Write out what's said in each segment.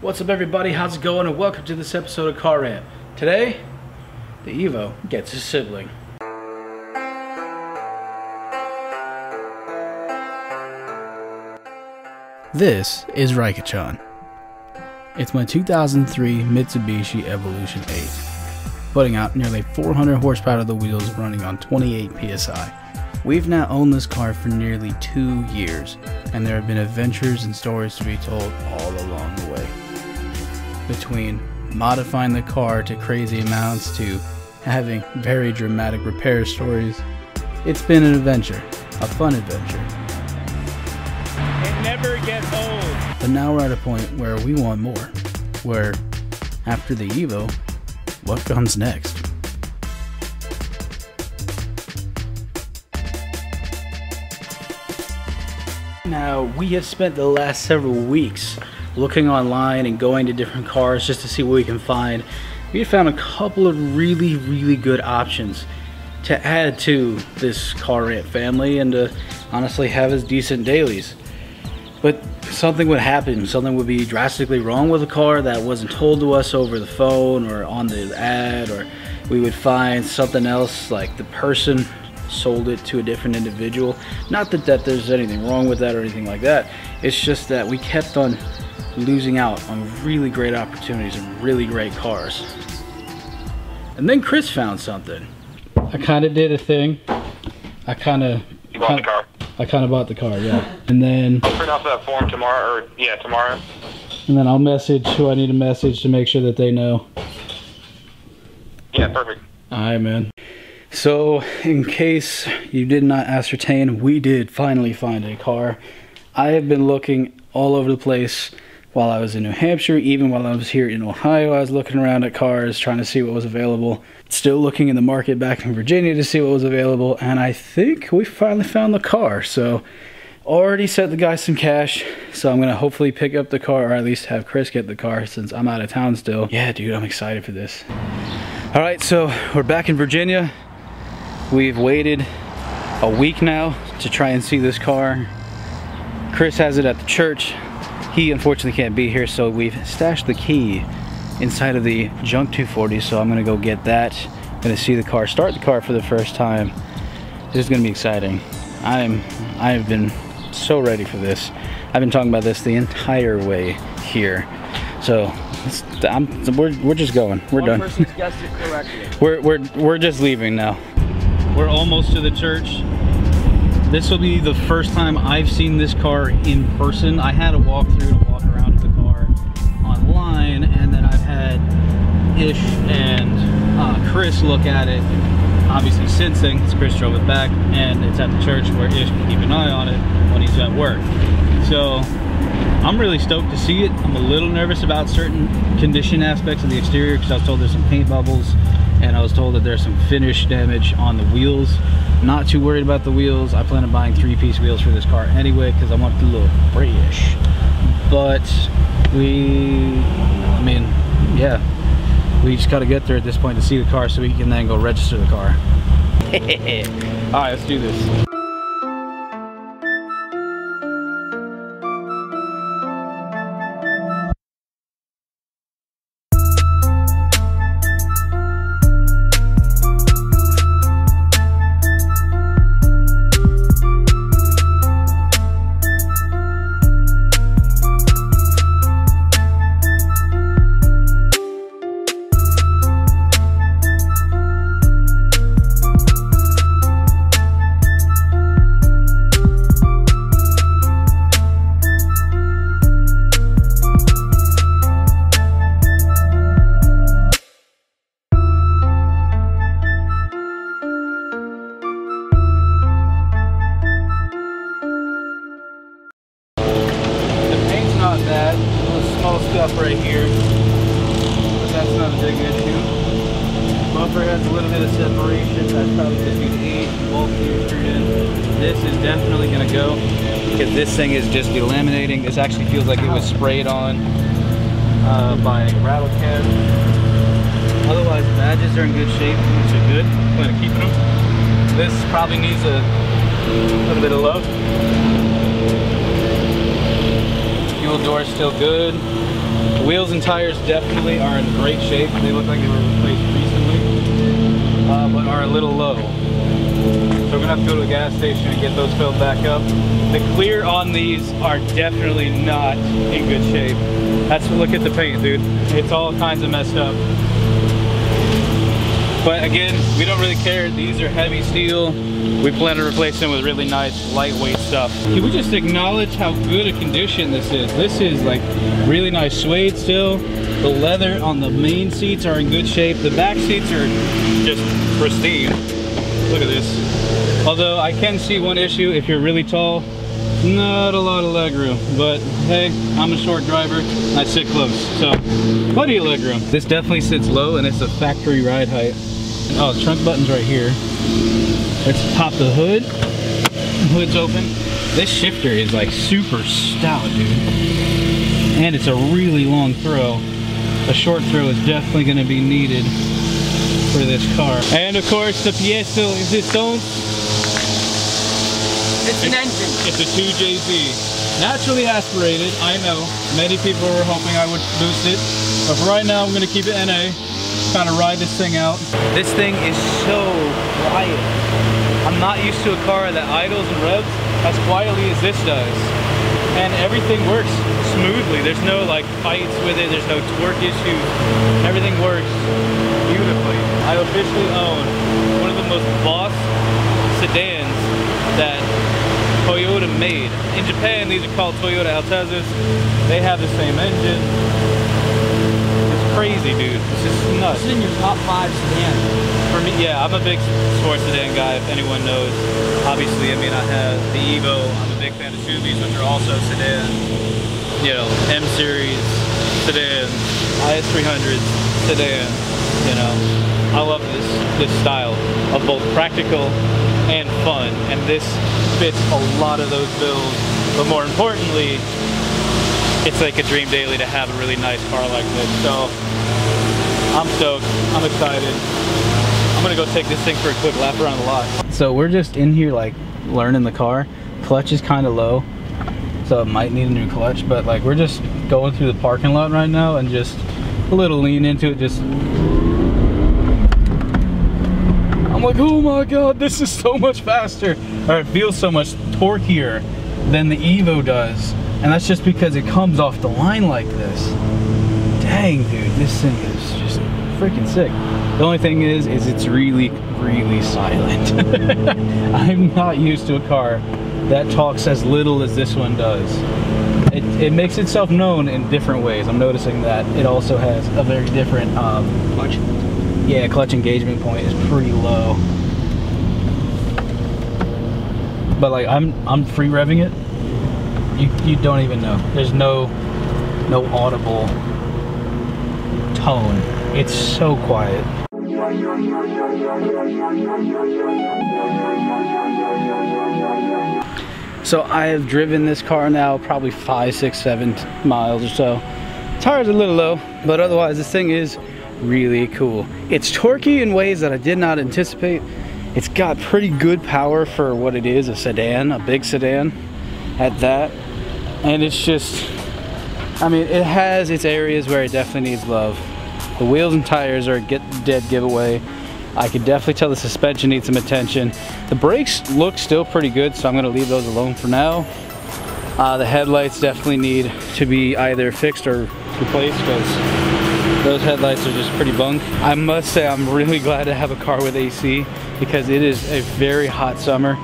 What's up everybody, how's it going, and welcome to this episode of Car Rant. Today, the Evo gets a sibling. This is Raikachan. It's my 2003 Mitsubishi Evolution 8, putting out nearly 400 horsepower to the wheels running on 28 PSI. We've now owned this car for nearly 2 years, and there have been adventures and stories to be told all along the way. Between modifying the car to crazy amounts to having very dramatic repair stories, it's been an adventure, a fun adventure. It never gets old. But now we're at a point where we want more, where after the Evo, what comes next? Now, we have spent the last several weeks looking online and going to different cars just to see what we can find. We have found a couple of really good options to add to this Car Rant family and to honestly have as decent dailies. But something would happen, something would be drastically wrong with a car that wasn't told to us over the phone or on the ad, or we would find something else, like the person sold it to a different individual. Not that there's anything wrong with that or anything like that. It's just that we kept on losing out on really great opportunities and really great cars. And then Chris found something. I kind of did a thing. I kind of bought the car. I kind of bought the car, yeah. And then Print off that form tomorrow, or yeah, tomorrow. And then I'll message who I need to message to make sure that they know. Yeah, perfect. Alright, man. So, in case you did not ascertain, we did finally find a car. I have been looking all over the place while I was in New Hampshire, even while I was here in Ohio. I was looking around at cars, trying to see what was available. Still looking in the market back in Virginia to see what was available, and I think we finally found the car. So, already sent the guy some cash, so I'm gonna hopefully pick up the car, or at least have Chris get the car since I'm out of town still. Yeah, dude, I'm excited for this. Alright, so we're back in Virginia. We've waited a week now to try and see this car. Chris has it at the church. He unfortunately can't be here, so we've stashed the key inside of the junk 240, so I'm gonna go get that. I'm gonna see the car, start the car for the first time. This is gonna be exciting. I've been so ready for this. I've been talking about this the entire way here. So we're just going. We're done. One person's guessed it correctly. We're just leaving now. We're almost to the church. This will be the first time I've seen this car in person. I had a walk around the car online, and then I've had Ish and Chris look at it, obviously since then, because Chris drove it back, and it's at the church where Ish can keep an eye on it when he's at work. So I'm really stoked to see it. I'm a little nervous about certain condition aspects of the exterior, because I was told there's some paint bubbles, and I was told that there's some finish damage on the wheels. Not too worried about the wheels. I plan on buying 3-piece wheels for this car anyway, because I want it to look British. But I mean, yeah, we just got to get there at this point to see the car so we can then go register the car. All right, let's do this. Right here, but that's not a big issue. Bumper has a little bit of separation. That's probably just due to age. Both gears screwed in. This is definitely going to go, because this thing is just delaminating. This actually feels like it was sprayed on by rattle can. Otherwise, the badges are in good shape, which are good. I'm going to keep them. This probably needs a little bit of love. Fuel door's still good. The wheels and tires definitely are in great shape. They look like they were replaced recently, but are a little low. So we're gonna have to go to a gas station and get those filled back up. The clear on these are definitely not in good shape. Look at the paint, dude. It's all kinds of messed up. But again, we don't really care. These are heavy steel. We plan to replace them with really nice, lightweight stuff. Can we just acknowledge how good a condition this is? This is like really nice suede still. The leather on the main seats are in good shape. The back seats are just pristine. Look at this. Although I can see one issue if you're really tall. Not a lot of leg room, but hey, I'm a short driver and I sit close, so plenty of leg room. This definitely sits low and it's a factory ride height. Oh, the trunk button's right here. Let's pop the hood. Hood's open. This shifter is like super stout, dude. And it's a really long throw. A short throw is definitely gonna be needed for this car. And of course, the pièce de résistance. It's an engine. It's a 2JZ. Naturally aspirated, I know. Many people were hoping I would boost it. But for right now, I'm gonna keep it NA. Kind of ride this thing out. This thing is so quiet. I'm not used to a car that idles and revs as quietly as this does. And everything works smoothly. There's no like fights with it. There's no torque issues. Everything works beautifully. I officially own one of the most boss sedans that Toyota made. In Japan, these are called Toyota Altezas. They have the same engine. It's crazy, dude. It's just nuts. This is in your top 5 sedan. For me, yeah, I'm a big sports sedan guy, if anyone knows. Obviously, I mean, I have the Evo. I'm a big fan of Subis, which are also sedans. You know, M Series sedans, IS300s sedans. You know, I love this style of both practical and fun, and this fits a lot of those bills. But more importantly, it's like a dream daily to have a really nice car like this. So I'm stoked. I'm excited. I'm gonna go take this thing for a quick lap around the lot. So we're just in here like learning the car. Clutch is kind of low, so it might need a new clutch, but like we're just going through the parking lot right now and just a little lean into it. Just I'm like, oh my god, this is so much faster, or it feels so much torqueier than the Evo does, and that's just because it comes off the line like this. Dang, dude, this thing is just freaking sick. The only thing is it's really, really silent. I'm not used to a car that talks as little as this one does. It makes itself known in different ways. I'm noticing that it also has a very different Clutch. Yeah, clutch engagement point is pretty low. But like I'm free revving it. You don't even know. There's no audible tone. It's so quiet. So I have driven this car now probably 5, 6, 7 miles or so. Tires are a little low, but otherwise this thing is really cool. It's torquey in ways that I did not anticipate. It's got pretty good power for what it is, a sedan, a big sedan at that. And it's just, I mean, it has its areas where it definitely needs love. The wheels and tires are a dead giveaway. I could definitely tell the suspension needs some attention. The brakes look still pretty good, so I'm gonna leave those alone for now. The headlights definitely need to be either fixed or replaced, because those headlights are just pretty bunk. I must say I'm really glad to have a car with AC, because it is a very hot summer,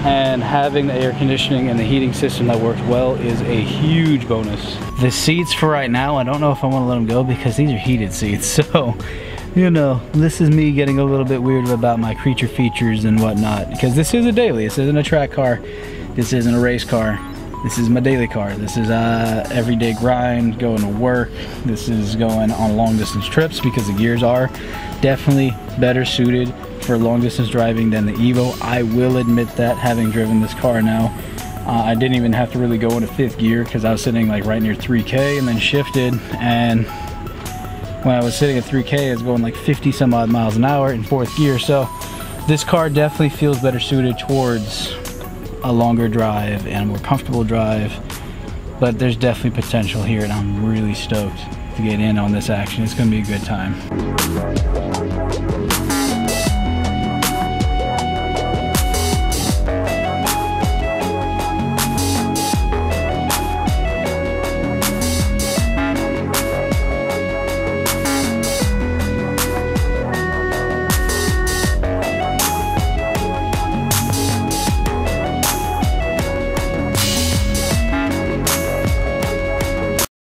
and having the air conditioning and the heating system that works well is a huge bonus. The seats for right now, I don't know if I want to let them go because these are heated seats, so you know, this is me getting a little bit weird about my creature features and whatnot, because this is a daily. This isn't a track car. This isn't a race car. This is my daily car. This is everyday grind, going to work. This is going on long distance trips, because the gears are definitely better suited for long distance driving than the Evo. I will admit that, having driven this car now. I didn't even have to really go into 5th gear, because I was sitting like right near 3K and then shifted, and when I was sitting at 3K, I was going like 50 some odd miles an hour in 4th gear. So this car definitely feels better suited towards a longer drive and a more comfortable drive. but there's definitely potential here, and I'm really stoked to get in on this action. It's going to be a good time.